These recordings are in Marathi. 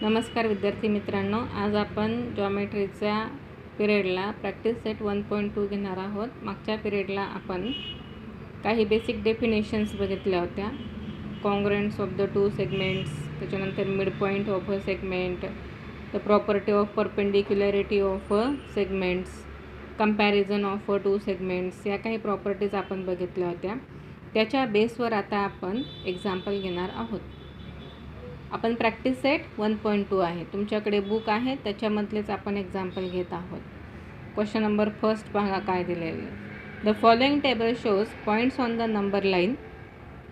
नमस्कार विद्यार्थी मित्रांनो, आज आपण जॉमेट्रीच्या पिरियडला प्रॅक्टिस सेट 1.2 घेणार आहोत. मागच्या पिरियडला आपण काही बेसिक डेफिनेशन्स बघितल्या होत्या. Congruence of the two segments, त्याच्यानंतर mid point of a segment, the property of perpendicularity of segments, comparison of two segments, या काही प्रॉपर्टीज आपण बघितल्या होत्या. त्याच्या बेसवर आता आपण एक्झाम्पल घेणार आहोत. आपण प्रॅक्टिस सेट 1.2 आहे, तुमच्याकडे बुक आहे, त्याच्यामधलेच आपण एक्झाम्पल घेत आहोत. क्वेश्चन नंबर फर्स्ट पहा काय दिलेलं आहे. The following table shows points on the number line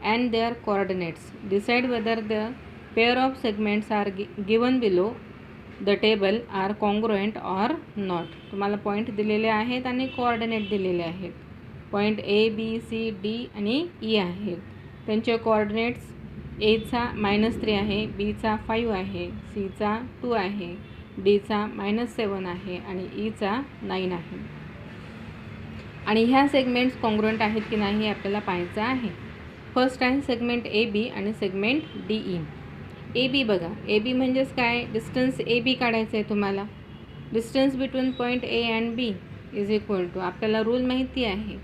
and their coordinates. Decide whether the pair of segments are given below the table are congruent or not. तुम्हाला पॉईंट दिलेले आहेत आणि कोऑर्डिनेट दिलेले आहेत. Point A, B, C, D आणि E आहेत. त्यांचे कोऑर्डिनेट्स एचा -3 आहे, बीचा 5 आहे, सीचा 2 आहे, डीचा -7 आहे आणि ईचा 9 आहे. आणि ह्या सेगमेंट्स कॉन्ग्रुएंट आहेत की नाही हे आपल्याला पाहायचं आहे. फर्स्ट आहे सेगमेंट AB आणि सेगमेंट DE. AB बघा, AB म्हणजेच काय, डिस्टन्स AB काढायचं आहे तुम्हाला. Distance between point A and B is equal to, आपल्याला रूल माहिती आहे,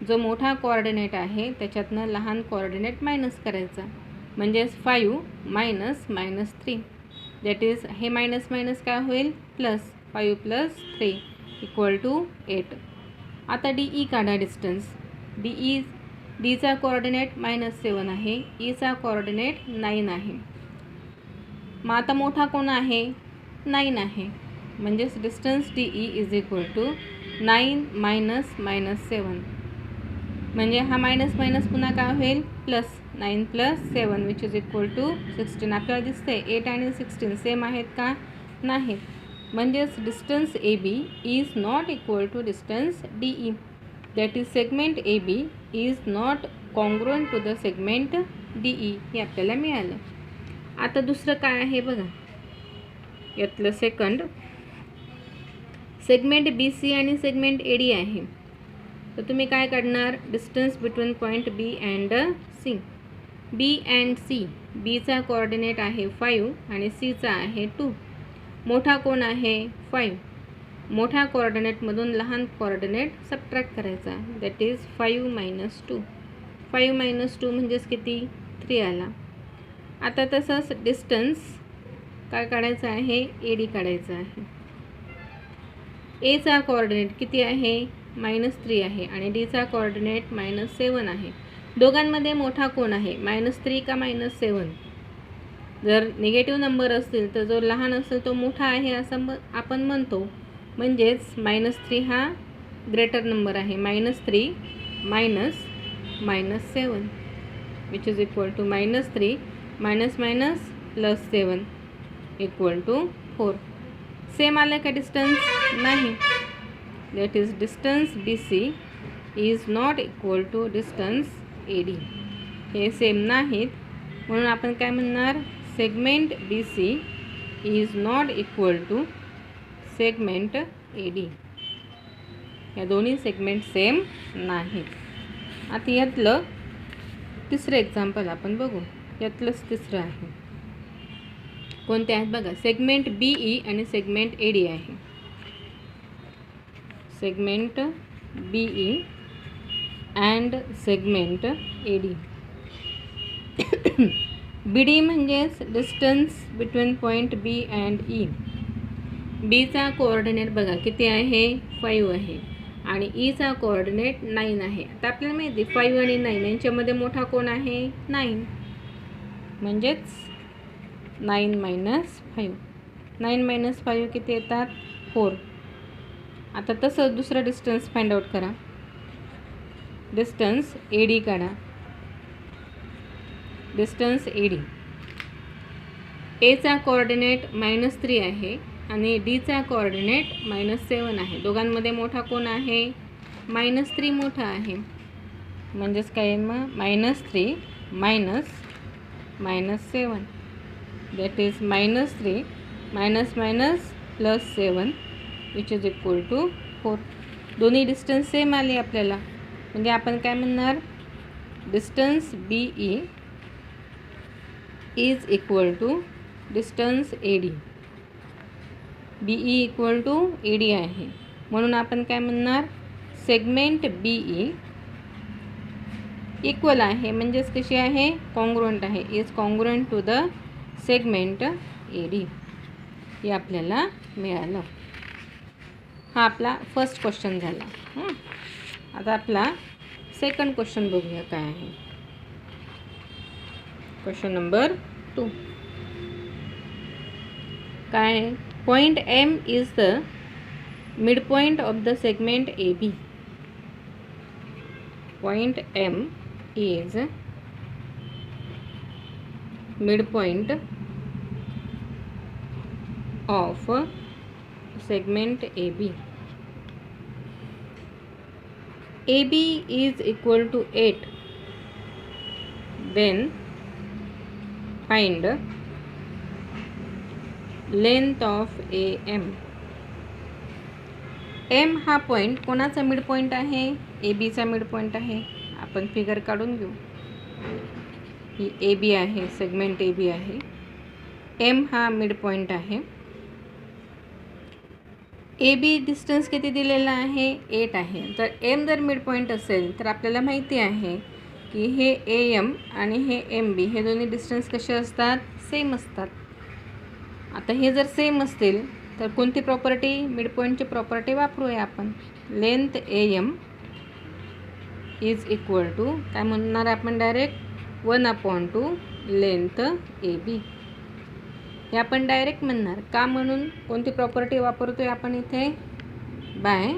जो मोठा कोऑर्डिनेट आहे त्याच्यातनं लहान कोऑर्डिनेट मायनस करायचा. म्हणजेच 5 - -3, दॅट इज हे मायनस मायनस काय होईल, प्लस. 5 + 3 = 8. आता DE काढा डिस्टन्स. डीचा कोऑर्डिनेट -7 आहे, ईचा कोऑर्डिनेट 9 आहे. मग आता मोठा कोण आहे, 9 आहे. म्हणजेच distance DE is equal to 9 - -7. म्हणजे हा मायनस मायनस पुन्हा काय होईल, plus. 9 + 7 which is equal to 16. आपल्याला दिसते 8 आणि 16 सेम आहेत का, नाहीत. म्हणजेच distance AB is not equal to distance DE. That is segment AB is not congruent to the segment DE. हे आपल्याला मिळालं. आता दुसरं काय आहे बघा, यातलं सेकंड सेगमेंट BC आणि सेगमेंट AD आहे. तर तुम्ही काय काढणार, distance between point B and C. B and C, बीचा कोऑर्डिनेट आहे 5 आणि Cचा आहे 2. मोठा कोण आहे, 5. मोठ्या कोऑर्डिनेटमधून लहान कोऑर्डिनेट सबट्रॅक्ट करायचा, दॅट इज 5 - 2. 5 - 2 म्हणजेच किती, 3 आला. आता तसंच डिस्टन्स काय काढायचं आहे, AD काढायचं आहे. Aचा कोऑर्डिनेट किती आहे, -3 आहे आणि Dचा कोऑर्डिनेट -7 आहे. दोघांमध्ये मोठा कोण आहे, -3 का -7. जर निगेटिव्ह नंबर असतील तर जो लहान असेल तो मोठा आहे असं आपण म्हणतो. म्हणजेच -3 हा ग्रेटर नंबर आहे. -3 - -7 which is equal to -3 - +7 = 4. Same आलं का डिस्टन्स, नाही. That is distance BC is not equal to distance AD. हे सेम नाहीत, म्हणून आपण काय म्हणणार, segment BC is not equal to segment AD. या दोन्ही सेगमेंट सेम नाहीत. आता यातलं तिसरं एक्झाम्पल आपण बघू. यातलंच तिसरं आहे. कोणते आहेत बघा, सेगमेंट BE आणि सेगमेंट AD आहे. Segment BE and segment AD. BD म्हणजेच distance between point B and E. बीचा कोऑर्डिनेट बघा किती आहे, 5 आहे आणि ईचा कोऑर्डिनेट 9 आहे. आता आपल्याला माहिती 5 आणि 9 यांच्यामध्ये मोठा कोण आहे, 9. म्हणजेच 9 - 5. 9 - 5 किती येतात, 4. आता तसंच दुसरा डिस्टन्स फाइंड आउट करा. डिस्टन्स AD काढा. डिस्टन्स AD, Aचा कोऑर्डिनेट -3 आहे आणि Dचा कोऑर्डिनेट -7 आहे. दोघांमध्ये मोठा कोण आहे, -3 मोठा आहे. म्हणजेच काय, मग -3 - -7 that is -3 -7 which is equal to 4. दोन्ही डिस्टन्स सेम आले आपल्याला. म्हणजे आपण काय म्हणणार, distance BE is equal to distance AD. BE equal to AD आहे, म्हणून आपण काय म्हणणार, सेगमेंट BE इक्वल आहे, म्हणजेच कशी आहे, कॉन्ग्रुएंट आहे, is congruent to the segment AD. हे आपल्याला मिळालं. हा आपला फर्स्ट क्वेश्चन झाला. आता आपला सेकंड क्वेश्चन बघूया काय आहे. क्वेश्चन नंबर 2 काय आहे, point M is the mid point of the segment AB. Point M is midpoint of segment AB. AB is equal to 8. Then find length of AM. M हा पॉइंट कोणाचा मिड पॉइंट आहे, AB चा मिड पॉइंट आहे. आपण फिगर काढून घेऊ. ही AB आहे, सेगमेंट AB आहे. M हा मिड पॉइंट आहे. AB डिस्टन्स किती दिलेला आहे, 8 आहे. तर M जर मिड पॉइंट असेल तर आपल्याला माहिती आहे की हे AM आणि हे MB हे दोन्ही डिस्टन्स कसे असतात, सेम असतात. आता हे जर सेम असतील तर कोणती प्रॉपर्टी, मिड पॉइंटची प्रॉपर्टी वापरूया आपण. Length AM is equal to काय म्हणणार आपण डायरेक्ट 1/2 लेंथ AB. हे आपण डायरेक्ट म्हणणार का, म्हणून कोणती प्रॉपर्टी वापरतोय आपण इथे, बाय,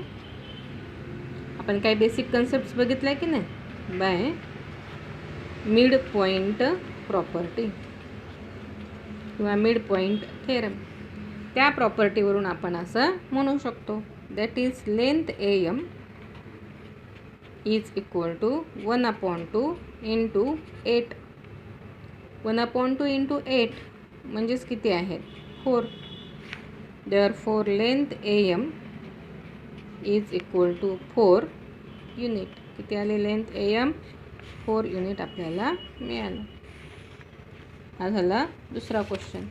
आपण काही बेसिक कन्सेप्ट्स बघितल्या की नाही, बाय मिड पॉइंट प्रॉपर्टी किंवा मिड पॉइंट थेरम. त्या प्रॉपर्टीवरून आपण असं म्हणू शकतो, that is length AM is equal to 1/2 into 8. 1/2 into 8 म्हणजेच किती आहेत, 4. Therefore length AM is equal to 4 unit. किती आले लेंथ AM, 4 युनिट आपल्याला मिळालं. हा झाला दुसरा क्वेश्चन.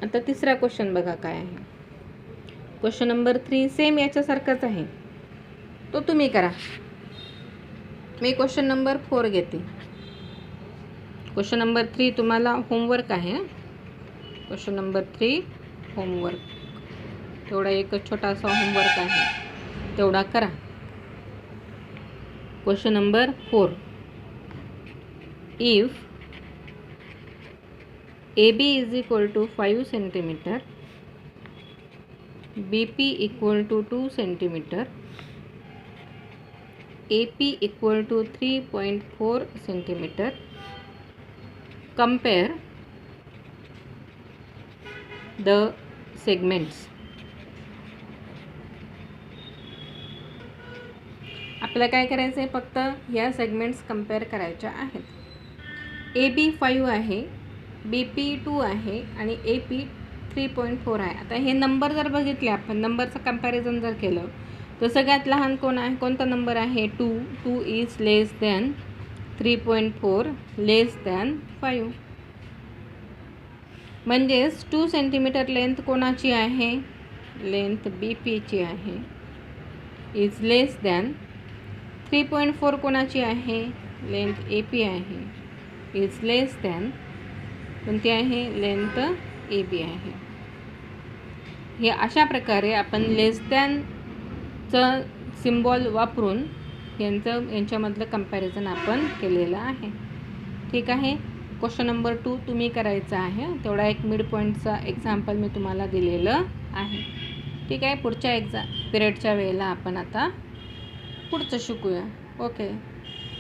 आता तिसरा क्वेश्चन बघा काय आहे. क्वेश्चन नंबर 3 सेम याच्यासारखाच आहे, तो तुम्ही करा. मी क्वेश्चन नंबर 4 घेते. क्वेश्चन नंबर 3 तुम्हाला होमवर्क आहे. क्वेश्चन नंबर 3 होमवर्क, तेवढा एक छोटासा होमवर्क आहे, तेवढा करा. Question number 4, if AB is equal to 5 centimeter, BP equal to 2 centimeter, AP equal to 3.4 centimeter, compare the segments. आपल्याला काय करायचं आहे, फक्त ह्या सेगमेंट्स कंपेअर करायच्या आहेत. AB 5 आहे, BP 2 आहे आणि AP 3.4 आहे. आता हे नंबर जर बघितले आपण, नंबरचं कंपॅरिझन जर केलं तर सगळ्यात लहान कोण आहे, कोणता नंबर आहे, 2. 2 is less than 3.4 less than 5. म्हणजेच 2 सेंटीमीटर लेंथ कोणाची आहे, लेंथ BPची आहे, इज लेस दॅन 3.4 कोणाची आहे, लेंथ AP आहे, इज लेस दॅन कोणती आहे, लेंथ AB आहे. हे अशा प्रकारे आपण लेस दॅनचं सिम्बॉल वापरून यांच्यामधलं कंपॅरिझन आपण केलेलं आहे. ठीक आहे. क्वेश्चन नंबर 2 तुम्ही करायचं आहे, तेवढा एक मिड पॉईंटचा एक्झाम्पल मी तुम्हाला दिलेलं आहे. ठीक आहे. पुढच्या पिरियडच्या वेळेला आपण आता पुढचं शिकूया. ओके.